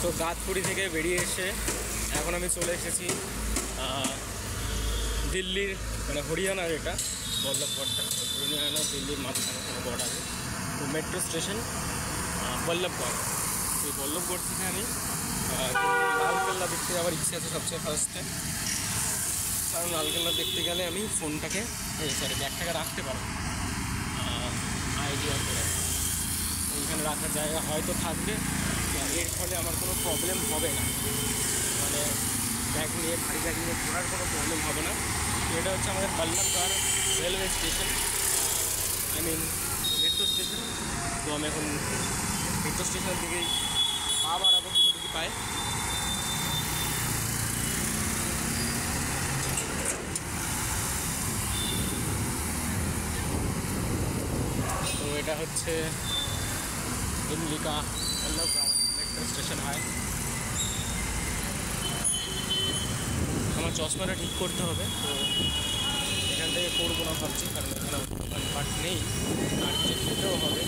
তো গাতপুরি থেকে বেরিয়ে এসে এখন আমি চলে এসেছি দিল্লির মানে হরিয়ানার, এটা বল্লভগড়টা হরিয়ানা দিল্লির মাঝখানে বর্ডারে। তো মেট্রো স্টেশন বল্লভগড়। এই বল্লভগড় থেকে আমি লালকেল্লা দেখতে যাওয়ার ইচ্ছে আছে সবচেয়ে ফার্স্টে, কারণ লালকেল্লা দেখতে গেলে আমি ফোনটাকে ব্যাগটাকে রাখতে পারবো আইডিয়া করে। ওইখানে রাখার জায়গা হয়তো থাকবে, এর ফলে আমার কোনো প্রবলেম হবে না, মানে ব্যাগ নিয়ে ভারী ব্যাগ নিয়ে ঘোরার কোনো প্রবলেম হবে না। তো এটা হচ্ছে আমাদের Ballabhgarh railway station, I mean metro station. তো আমি এখন মেট্রো স্টেশনের দিকেই পা বাড়াবো দুটো পায়। তো এটা হচ্ছে दिल्ली का बल्लभगढ़ मेट्रो स्टेशन है। আমার চশমাটা ঠিক করতে হবে, তো এখান থেকে করবো না ভাবছি, কারণ এখানে দোকানপাট নেই, আর কিছু খেতেও হবে।